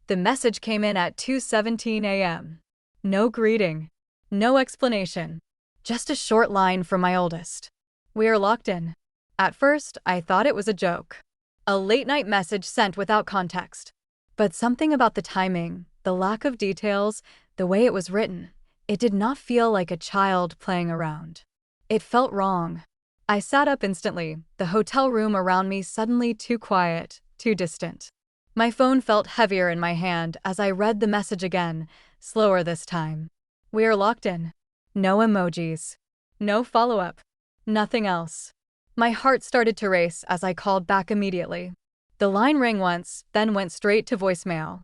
The message came in at 2:17 a.m. No greeting. No explanation. Just a short line from my oldest. "We are locked in." At first, I thought it was a joke. A late-night message sent without context. But something about the timing, the lack of details, the way it was written, it did not feel like a child playing around. It felt wrong. I sat up instantly, the hotel room around me suddenly too quiet, too distant. My phone felt heavier in my hand as I read the message again, slower this time. "We are locked in." No emojis. No follow-up. Nothing else. My heart started to race as I called back immediately. The line rang once, then went straight to voicemail.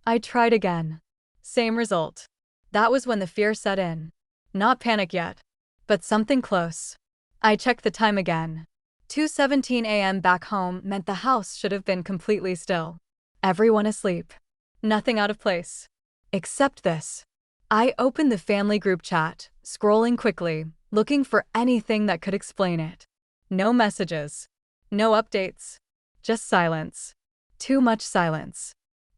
I tried again. Same result. That was when the fear set in. Not panic yet, but something close. I checked the time again. 2:17 a.m. back home meant the house should have been completely still. Everyone asleep. Nothing out of place. Except this. I opened the family group chat, scrolling quickly, looking for anything that could explain it. No messages. No updates. Just silence. Too much silence.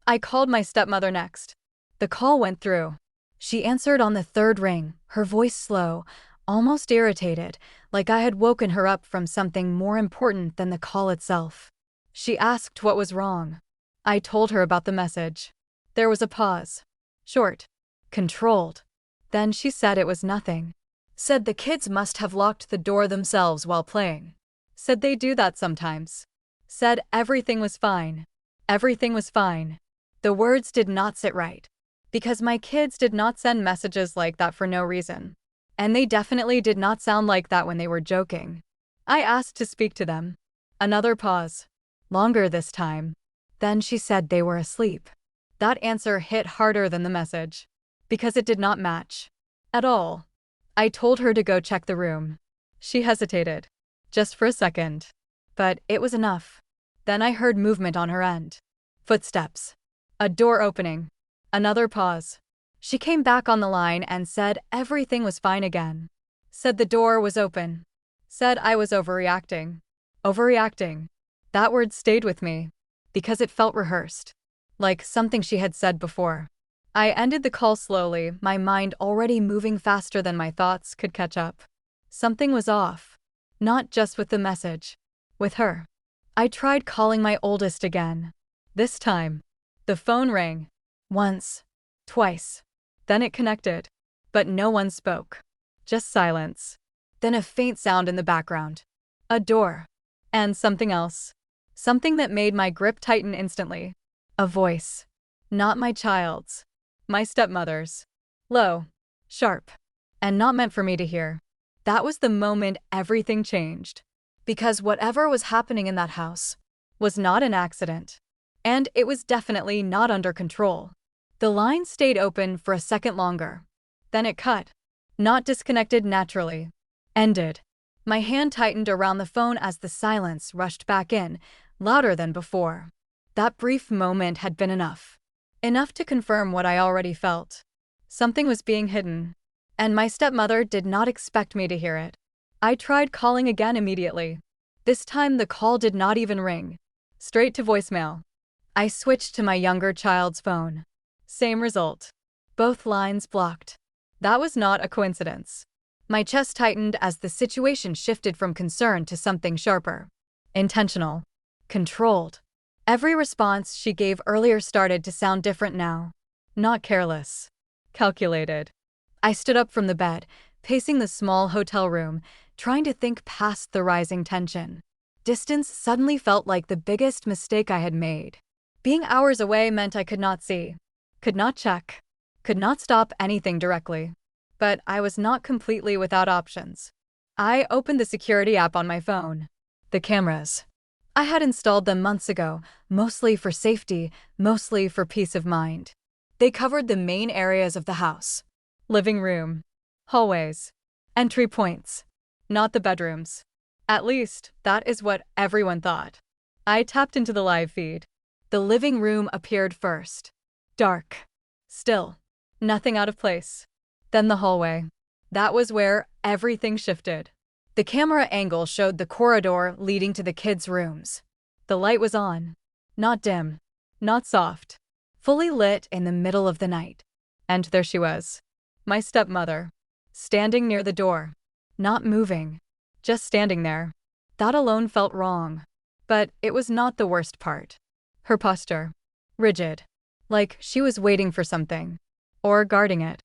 I called my stepmother next. The call went through. She answered on the third ring, her voice slow, almost irritated, like I had woken her up from something more important than the call itself. She asked what was wrong. I told her about the message. There was a pause. Short. Controlled. Then she said it was nothing. Said the kids must have locked the door themselves while playing. Said they do that sometimes. Said everything was fine. Everything was fine. The words did not sit right. Because my kids did not send messages like that for no reason. And they definitely did not sound like that when they were joking. I asked to speak to them. Another pause. Longer this time. Then she said they were asleep. That answer hit harder than the message. Because it did not match. At all. I told her to go check the room. She hesitated. Just for a second. But it was enough. Then I heard movement on her end. Footsteps. A door opening. Another pause. She came back on the line and said everything was fine again. Said the door was open. Said I was overreacting. Overreacting. That word stayed with me. Because it felt rehearsed. Like something she had said before. I ended the call slowly, my mind already moving faster than my thoughts could catch up. Something was off. Not just with the message. With her. I tried calling my oldest again. This time. The phone rang. Once. Twice. Then it connected. But no one spoke. Just silence. Then a faint sound in the background. A door. And something else. Something that made my grip tighten instantly. A voice. Not my child's. My stepmother's. Low. Sharp. And not meant for me to hear. That was the moment everything changed. Because whatever was happening in that house was not an accident. And it was definitely not under control. The line stayed open for a second longer. Then it cut. Not disconnected naturally. Ended. My hand tightened around the phone as the silence rushed back in, louder than before. That brief moment had been enough. Enough to confirm what I already felt. Something was being hidden. And my stepmother did not expect me to hear it. I tried calling again immediately. This time the call did not even ring. Straight to voicemail. I switched to my younger child's phone. Same result. Both lines blocked. That was not a coincidence. My chest tightened as the situation shifted from concern to something sharper. Intentional. Controlled. Every response she gave earlier started to sound different now. Not careless. Calculated. I stood up from the bed, pacing the small hotel room, trying to think past the rising tension. Distance suddenly felt like the biggest mistake I had made. Being hours away meant I could not see. Could not check. Could not stop anything directly. But I was not completely without options. I opened the security app on my phone. The cameras. I had installed them months ago, mostly for safety, mostly for peace of mind. They covered the main areas of the house. Living room. Hallways. Entry points. Not the bedrooms. At least, that is what everyone thought. I tapped into the live feed. The living room appeared first. Dark. Still. Nothing out of place. Then the hallway. That was where everything shifted. The camera angle showed the corridor leading to the kids' rooms. The light was on. Not dim. Not soft. fully lit in the middle of the night. And there she was, my stepmother, standing near the door, not moving, just standing there. That alone felt wrong. But it was not the worst part. Her posture, rigid, like she was waiting for something, or guarding it.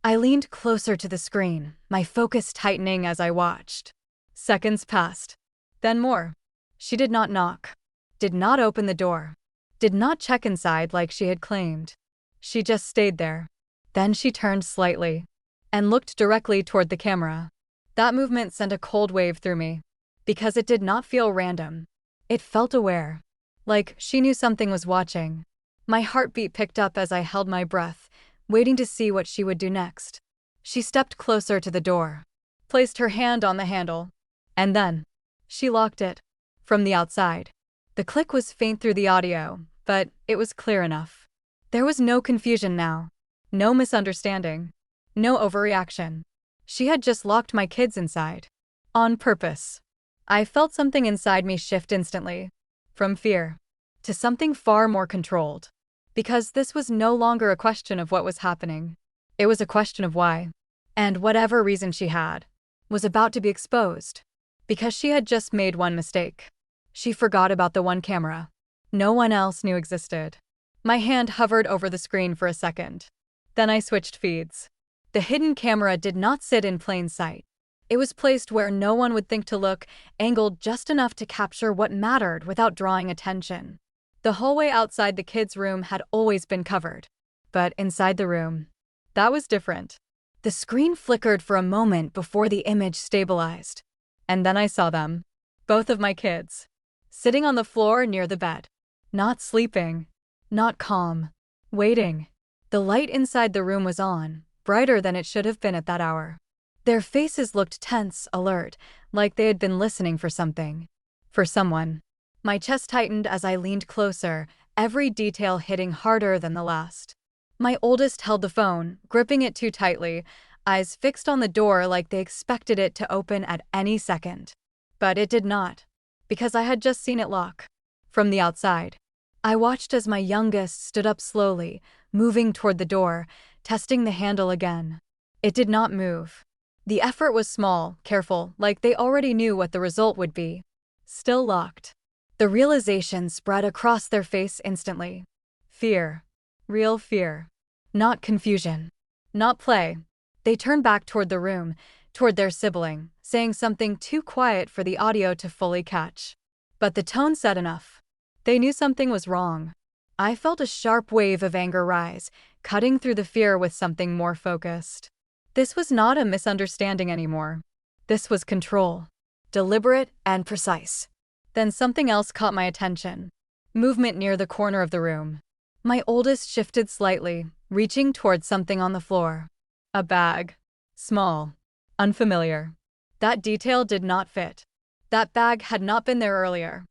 I leaned closer to the screen, my focus tightening as I watched. Seconds passed. Then more. She did not knock, did not open the door, did not check inside like she had claimed. She just stayed there. Then she turned slightly and looked directly toward the camera. That movement sent a cold wave through me, because it did not feel random. It felt aware, like she knew something was watching. My heartbeat picked up as I held my breath, waiting to see what she would do next. She stepped closer to the door, placed her hand on the handle, and then she locked it from the outside. The click was faint through the audio, but it was clear enough. There was no confusion now, no misunderstanding, no overreaction. She had just locked my kids inside. On purpose. I felt something inside me shift instantly, from fear to something far more controlled. Because this was no longer a question of what was happening. It was a question of why. And whatever reason she had was about to be exposed. Because she had just made one mistake. She forgot about the one camera no one else knew existed. My hand hovered over the screen for a second. Then I switched feeds. The hidden camera did not sit in plain sight. It was placed where no one would think to look, angled just enough to capture what mattered without drawing attention. The hallway outside the kids' room had always been covered. But inside the room, that was different. The screen flickered for a moment before the image stabilized. And then I saw them. Both of my kids. Sitting on the floor near the bed. Not sleeping. Not calm. Waiting. The light inside the room was on, brighter than it should have been at that hour. Their faces looked tense, alert, like they had been listening for something. For someone. My chest tightened as I leaned closer, every detail hitting harder than the last. My oldest held the phone, gripping it too tightly, eyes fixed on the door like they expected it to open at any second. But it did not, because I had just seen it lock. From the outside, I watched as my youngest stood up slowly, moving toward the door, testing the handle again. It did not move. The effort was small, careful, like they already knew what the result would be. Still locked. The realization spread across their face instantly. Fear. Real fear. Not confusion. Not play. They turned back toward the room, toward their sibling, saying something too quiet for the audio to fully catch. But the tone said enough. They knew something was wrong. I felt a sharp wave of anger rise, cutting through the fear with something more focused. This was not a misunderstanding anymore. This was control. Deliberate and precise. Then something else caught my attention. Movement near the corner of the room. My oldest shifted slightly, reaching toward something on the floor. A bag. Small. Unfamiliar. That detail did not fit. That bag had not been there earlier.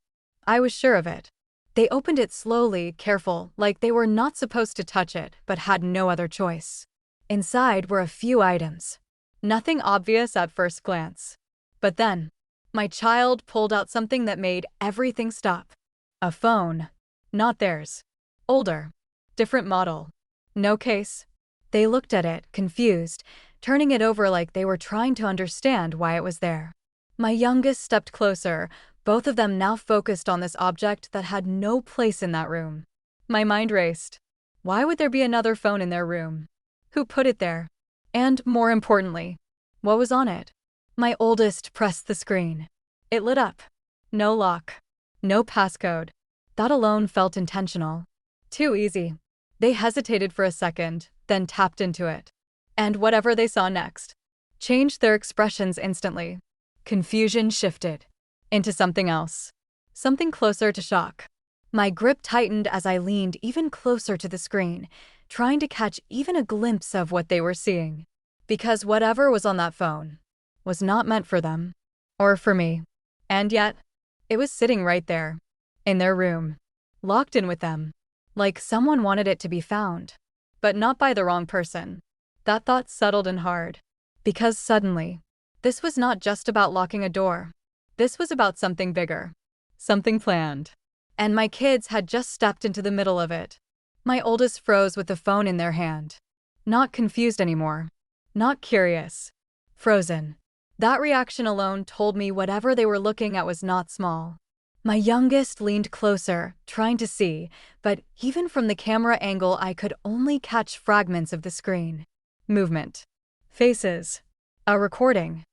I was sure of it. They opened it slowly, careful, like they were not supposed to touch it, but had no other choice. Inside were a few items. Nothing obvious at first glance. But then, my child pulled out something that made everything stop. A phone. Not theirs. Older. Different model. No case. They looked at it, confused, turning it over like they were trying to understand why it was there. My youngest stepped closer, both of them now focused on this object that had no place in that room. My mind raced. Why would there be another phone in their room? Who put it there? And, more importantly, what was on it? My oldest pressed the screen. It lit up. No lock. No passcode. That alone felt intentional. Too easy. They hesitated for a second, then tapped into it. And whatever they saw next changed their expressions instantly. Confusion shifted into something else. Something closer to shock. My grip tightened as I leaned even closer to the screen, trying to catch even a glimpse of what they were seeing. Because whatever was on that phone was not meant for them. Or for me. And yet, it was sitting right there. In their room. Locked in with them. Like someone wanted it to be found. But not by the wrong person. That thought settled in hard. Because suddenly, this was not just about locking a door. This was about something bigger. Something planned. And my kids had just stepped into the middle of it. My oldest froze with the phone in their hand. Not confused anymore. Not curious. Frozen. That reaction alone told me whatever they were looking at was not small. My youngest leaned closer, trying to see, but even from the camera angle I could only catch fragments of the screen. Movement. Faces. A recording.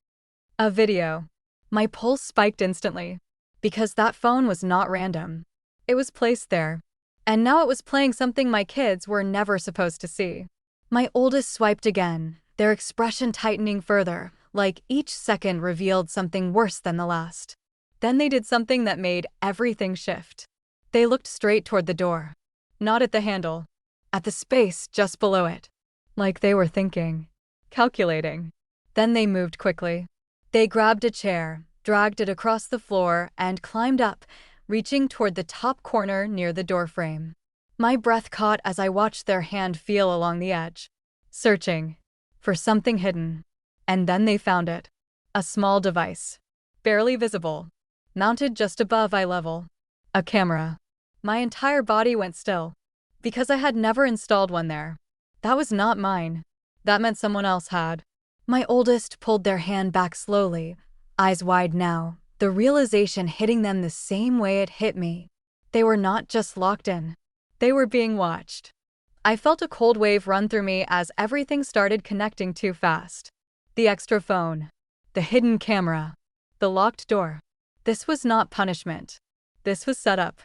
A video. My pulse spiked instantly. Because that phone was not random. It was placed there. And now it was playing something my kids were never supposed to see. My oldest swiped again, their expression tightening further, like each second revealed something worse than the last. Then they did something that made everything shift. They looked straight toward the door. Not at the handle. At the space just below it. Like they were thinking. Calculating. Then they moved quickly. They grabbed a chair, dragged it across the floor, and climbed up, reaching toward the top corner near the doorframe. My breath caught as I watched their hand feel along the edge. Searching. For something hidden. And then they found it. A small device. Barely visible. Mounted just above eye level. A camera. My entire body went still. Because I had never installed one there. That was not mine. That meant someone else had. My oldest pulled their hand back slowly, eyes wide now, the realization hitting them the same way it hit me. They were not just locked in. They were being watched. I felt a cold wave run through me as everything started connecting too fast. The extra phone. The hidden camera. The locked door. This was not punishment. This was setup.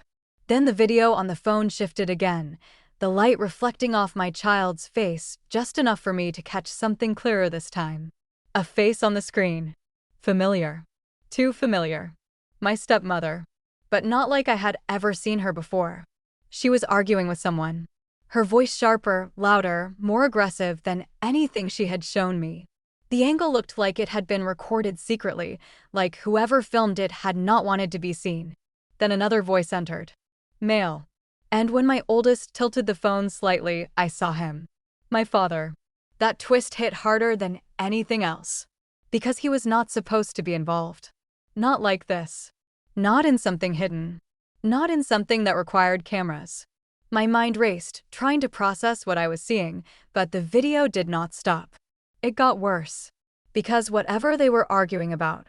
Then the video on the phone shifted again, the light reflecting off my child's face just enough for me to catch something clearer this time. A face on the screen. Familiar. Too familiar. My stepmother. But not like I had ever seen her before. She was arguing with someone. Her voice sharper, louder, more aggressive than anything she had shown me. The angle looked like it had been recorded secretly, like whoever filmed it had not wanted to be seen. Then another voice entered. Male. And when my oldest tilted the phone slightly, I saw him. My father. That twist hit harder than anything else. Because he was not supposed to be involved. Not like this. Not in something hidden. Not in something that required cameras. My mind raced, trying to process what I was seeing, but the video did not stop. It got worse. Because whatever they were arguing about,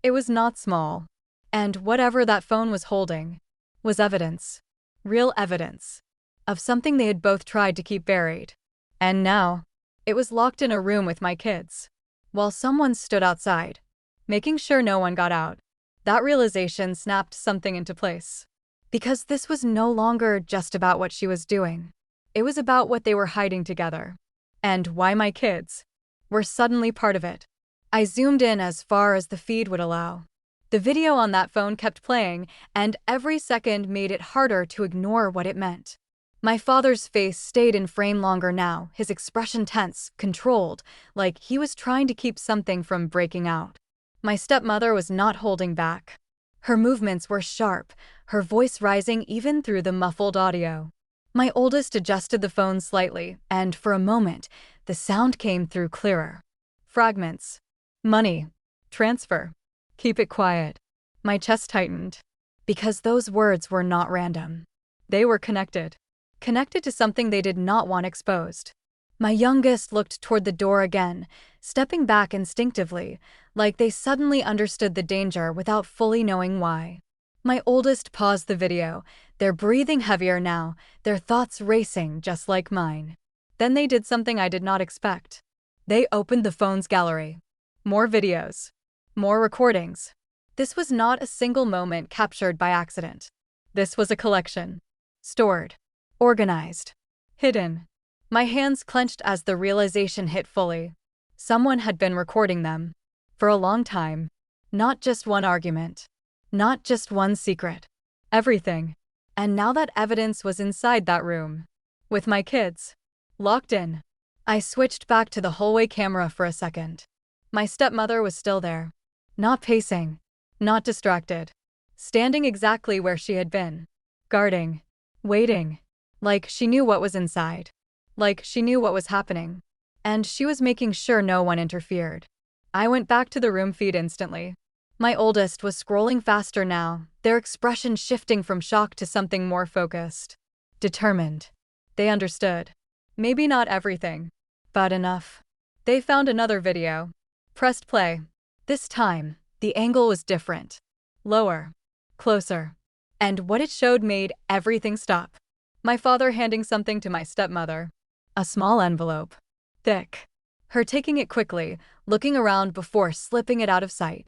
it was not small. And whatever that phone was holding was evidence. Real evidence. Of something they had both tried to keep buried. And now, it was locked in a room with my kids. While someone stood outside, making sure no one got out. That realization snapped something into place. Because this was no longer just about what she was doing. It was about what they were hiding together. And why my kids were suddenly part of it. I zoomed in as far as the feed would allow. The video on that phone kept playing, and every second made it harder to ignore what it meant. My father's face stayed in frame longer now, his expression tense, controlled, like he was trying to keep something from breaking out. My stepmother was not holding back. Her movements were sharp, her voice rising even through the muffled audio. My oldest adjusted the phone slightly, and for a moment, the sound came through clearer. Fragments. Money. Transfer. Keep it quiet. My chest tightened. Because those words were not random. They were connected. Connected to something they did not want exposed. My youngest looked toward the door again, stepping back instinctively, like they suddenly understood the danger without fully knowing why. My oldest paused the video, their breathing heavier now, their thoughts racing just like mine. Then they did something I did not expect. They opened the phone's gallery. More videos. More recordings. This was not a single moment captured by accident. This was a collection. Stored. Organized. Hidden. My hands clenched as the realization hit fully. Someone had been recording them. For a long time. Not just one argument. Not just one secret. Everything. And now that evidence was inside that room. With my kids. Locked in. I switched back to the hallway camera for a second. My stepmother was still there. Not pacing. Not distracted. Standing exactly where she had been. Guarding. Waiting. Like she knew what was inside. Like she knew what was happening. And she was making sure no one interfered. I went back to the room feed instantly. My oldest was scrolling faster now, their expression shifting from shock to something more focused. Determined. They understood. Maybe not everything, but enough. They found another video. Pressed play. This time, the angle was different. Lower. Closer. And what it showed made everything stop. My father handing something to my stepmother. A small envelope. Thick. Her taking it quickly, looking around before slipping it out of sight.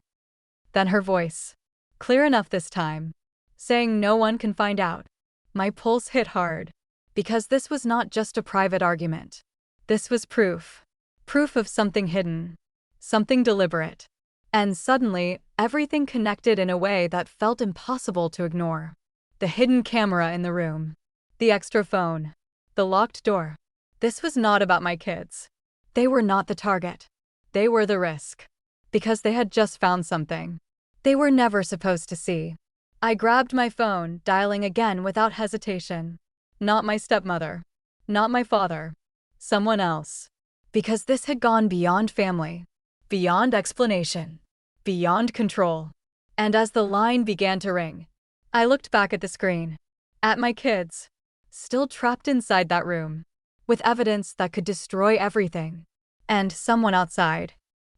Then her voice. Clear enough this time. Saying no one can find out. My pulse hit hard. Because this was not just a private argument. This was proof. Proof of something hidden. Something deliberate. And suddenly, everything connected in a way that felt impossible to ignore. The hidden camera in the room. The extra phone. The locked door. This was not about my kids. They were not the target. They were the risk. Because they had just found something they were never supposed to see. I grabbed my phone, dialing again without hesitation. Not my stepmother. Not my father. Someone else. Because this had gone beyond family. Beyond explanation. Beyond control. And as the line began to ring, I looked back at the screen. At my kids. Still trapped inside that room. With evidence that could destroy everything. And someone outside.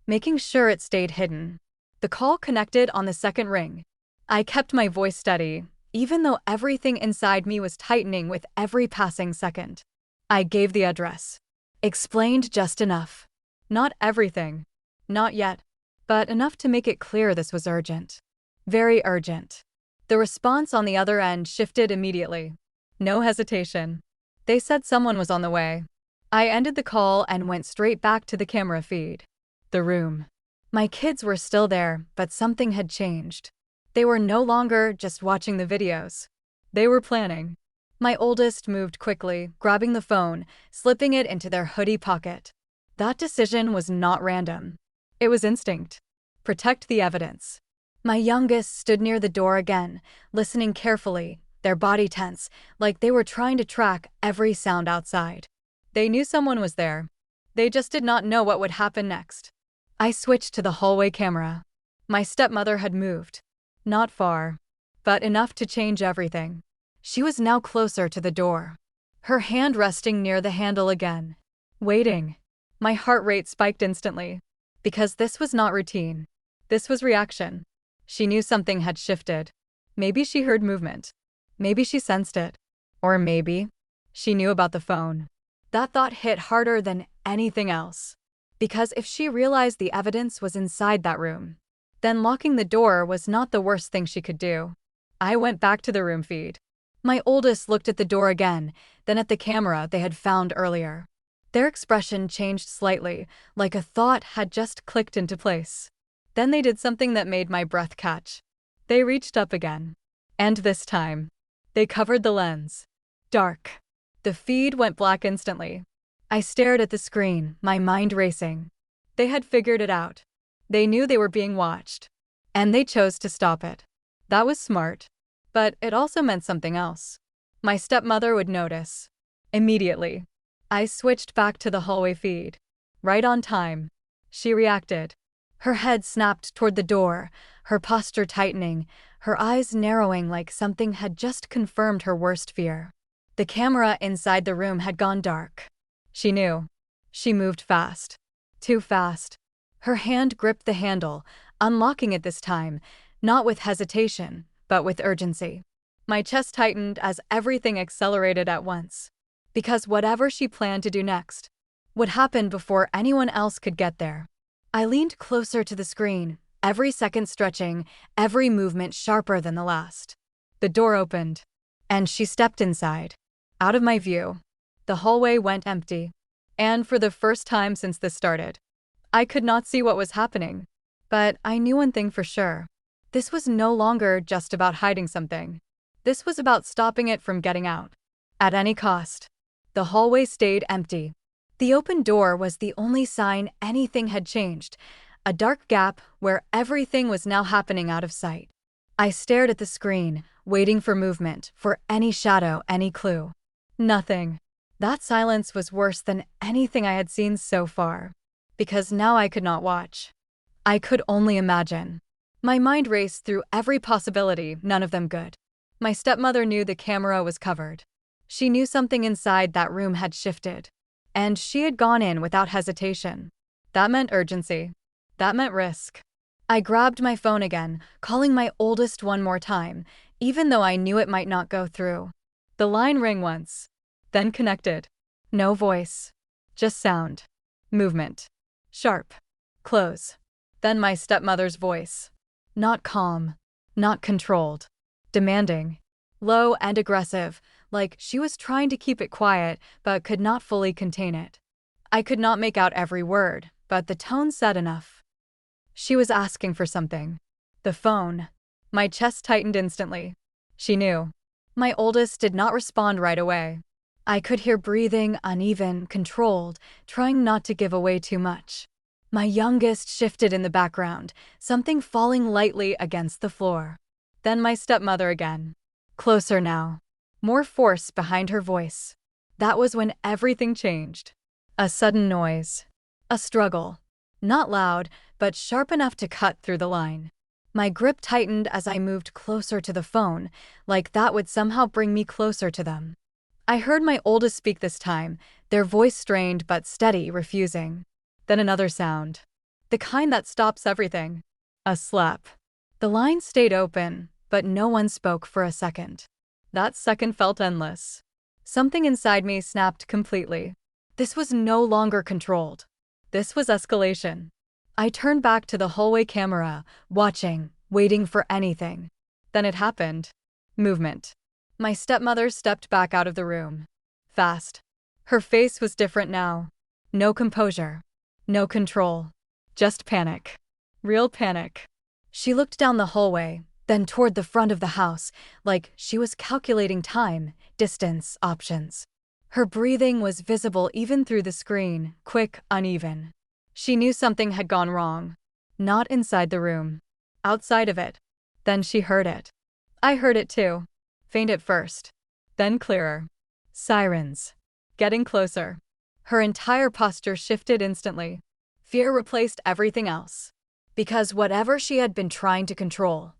Making sure it stayed hidden. The call connected on the second ring. I kept my voice steady, even though everything inside me was tightening with every passing second. I gave the address. Explained just enough. Not everything. Not yet. But enough to make it clear this was urgent. Very urgent. The response on the other end shifted immediately. No hesitation. They said someone was on the way. I ended the call and went straight back to the camera feed. The room. My kids were still there, but something had changed. They were no longer just watching the videos. They were planning. My oldest moved quickly, grabbing the phone, slipping it into their hoodie pocket. That decision was not random. It was instinct. Protect the evidence. My youngest stood near the door again, listening carefully, their body tense, like they were trying to track every sound outside. They knew someone was there. They just did not know what would happen next. I switched to the hallway camera. My stepmother had moved. Not far, but enough to change everything. She was now closer to the door. Her hand resting near the handle again. Waiting. My heart rate spiked instantly. Because this was not routine. This was reaction. She knew something had shifted. Maybe she heard movement. Maybe she sensed it. Or maybe she knew about the phone. That thought hit harder than anything else. Because if she realized the evidence was inside that room, then locking the door was not the worst thing she could do. I went back to the room feed. My oldest looked at the door again, then at the camera they had found earlier. Their expression changed slightly, like a thought had just clicked into place. Then they did something that made my breath catch. They reached up again. And this time, they covered the lens. Dark. The feed went black instantly. I stared at the screen, my mind racing. They had figured it out. They knew they were being watched. And they chose to stop it. That was smart. But it also meant something else. My stepmother would notice. Immediately. I switched back to the hallway feed. Right on time. She reacted. Her head snapped toward the door, her posture tightening, her eyes narrowing like something had just confirmed her worst fear. The camera inside the room had gone dark. She knew. She moved fast. Too fast. Her hand gripped the handle, unlocking it this time, not with hesitation, but with urgency. My chest tightened as everything accelerated at once. Because whatever she planned to do next would happen before anyone else could get there. I leaned closer to the screen, every second stretching, every movement sharper than the last. The door opened, and she stepped inside. Out of my view. The hallway went empty. And for the first time since this started, I could not see what was happening. But I knew one thing for sure. This was no longer just about hiding something. This was about stopping it from getting out. At any cost. The hallway stayed empty. The open door was the only sign anything had changed, a dark gap where everything was now happening out of sight. I stared at the screen, waiting for movement, for any shadow, any clue. Nothing. That silence was worse than anything I had seen so far. Because now I could not watch. I could only imagine. My mind raced through every possibility, none of them good. My stepmother knew the camera was covered. She knew something inside that room had shifted. And she had gone in without hesitation. That meant urgency. That meant risk. I grabbed my phone again, calling my oldest one more time, even though I knew it might not go through. The line rang once, then connected. No voice. Just sound. Movement. Sharp. Close. Then my stepmother's voice. Not calm. Not controlled. Demanding. Low and aggressive, like she was trying to keep it quiet but could not fully contain it. I could not make out every word, but the tone said enough. She was asking for something. The phone. My chest tightened instantly. She knew. My oldest did not respond right away. I could hear breathing, uneven, controlled, trying not to give away too much. My youngest shifted in the background, something falling lightly against the floor. Then my stepmother again. Closer now. More force behind her voice. That was when everything changed. A sudden noise. A struggle. Not loud, but sharp enough to cut through the line. My grip tightened as I moved closer to the phone, like that would somehow bring me closer to them. I heard my oldest speak this time, their voice strained but steady, refusing. Then another sound. The kind that stops everything. A slap. The line stayed open, but no one spoke for a second. That second felt endless. Something inside me snapped completely. This was no longer controlled. This was escalation. I turned back to the hallway camera, watching, waiting for anything. Then it happened. Movement. My stepmother stepped back out of the room. Fast. Her face was different now. No composure. No control. Just panic. Real panic. She looked down the hallway, then toward the front of the house, like she was calculating time, distance, options. Her breathing was visible even through the screen, quick, uneven. She knew something had gone wrong. Not inside the room. Outside of it. Then she heard it. I heard it too. Faint at first. Then clearer. Sirens. Getting closer. Her entire posture shifted instantly. Fear replaced everything else. Because whatever she had been trying to control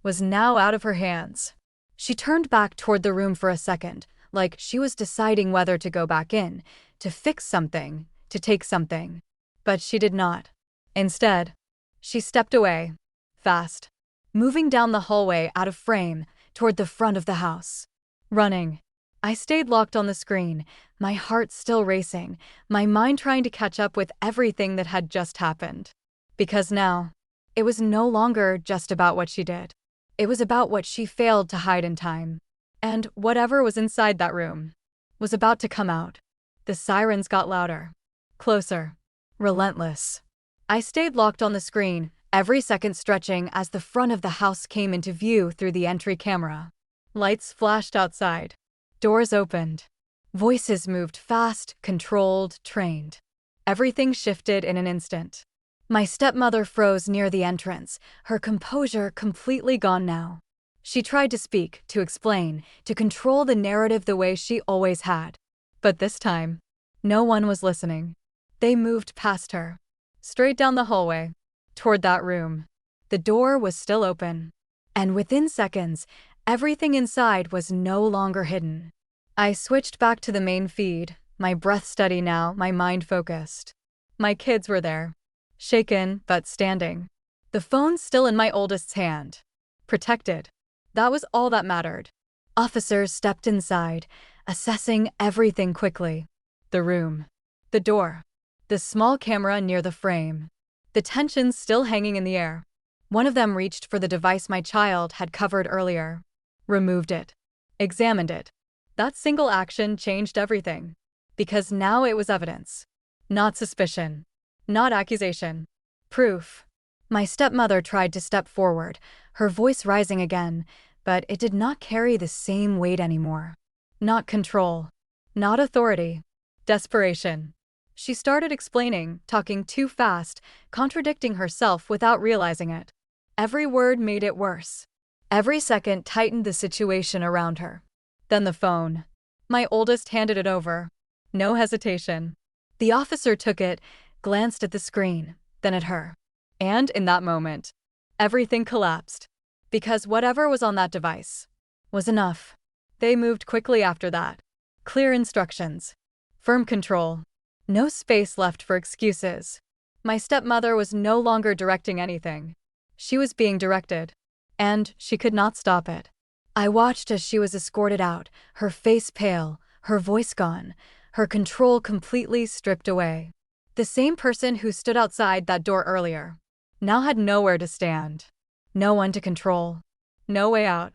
was now out of her hands. She turned back toward the room for a second, like she was deciding whether to go back in, to fix something, to take something. But she did not. Instead, she stepped away. Fast. Moving down the hallway out of frame, toward the front of the house. Running. I stayed locked on the screen, my heart still racing, my mind trying to catch up with everything that had just happened. Because now, it was no longer just about what she did. It was about what she failed to hide in time. And whatever was inside that room was about to come out. The sirens got louder. Closer. Relentless. I stayed locked on the screen, every second stretching as the front of the house came into view through the entry camera. Lights flashed outside. Doors opened. Voices moved fast, controlled, trained. Everything shifted in an instant. My stepmother froze near the entrance, her composure completely gone now. She tried to speak, to explain, to control the narrative the way she always had. But this time, no one was listening. They moved past her. Straight down the hallway. Toward that room. The door was still open. And within seconds, everything inside was no longer hidden. I switched back to the main feed, my breath steady now, my mind focused. My kids were there. Shaken, but standing. The phone still in my oldest's hand. Protected. That was all that mattered. Officers stepped inside, assessing everything quickly. The room. The door. The small camera near the frame. The tension still hanging in the air. One of them reached for the device my child had covered earlier. Removed it. Examined it. That single action changed everything. Because now it was evidence. Not suspicion. Not accusation. Proof. My stepmother tried to step forward, her voice rising again, but it did not carry the same weight anymore. Not control. Not authority. Desperation. She started explaining, talking too fast, contradicting herself without realizing it. Every word made it worse. Every second tightened the situation around her. Then the phone. My oldest handed it over. No hesitation. The officer took it, glanced at the screen, then at her. And in that moment, everything collapsed. Because whatever was on that device was enough. They moved quickly after that. Clear instructions. Firm control. No space left for excuses. My stepmother was no longer directing anything. She was being directed. And she could not stop it. I watched as she was escorted out, her face pale, her voice gone, her control completely stripped away. The same person who stood outside that door earlier now had nowhere to stand. No one to control. No way out.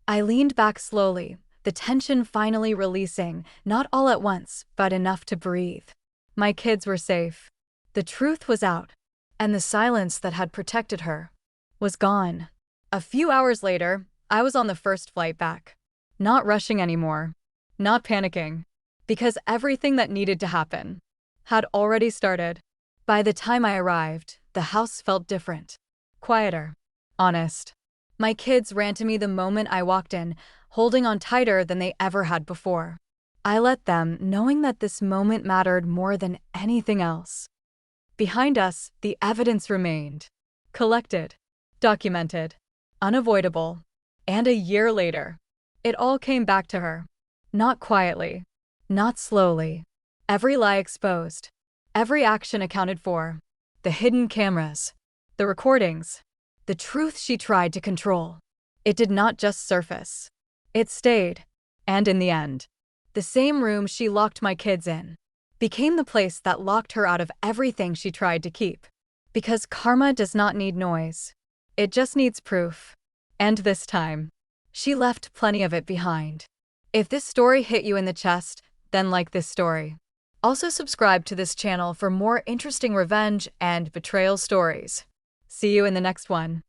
I leaned back slowly, the tension finally releasing, not all at once, but enough to breathe. My kids were safe. The truth was out, and the silence that had protected her was gone. A few hours later, I was on the first flight back. Not rushing anymore. Not panicking. Because everything that needed to happen had already started. By the time I arrived, the house felt different. Quieter. Honest. My kids ran to me the moment I walked in, holding on tighter than they ever had before. I let them, knowing that this moment mattered more than anything else. Behind us, the evidence remained. Collected. Documented. Unavoidable. And a year later, it all came back to her. Not quietly. Not slowly. Every lie exposed. Every action accounted for. The hidden cameras. The recordings. The truth she tried to control. It did not just surface. It stayed. And in the end, the same room she locked my kids in became the place that locked her out of everything she tried to keep. Because karma does not need noise. It just needs proof. And this time, she left plenty of it behind. If this story hit you in the chest, then like this story. Also subscribe to this channel for more interesting revenge and betrayal stories. See you in the next one.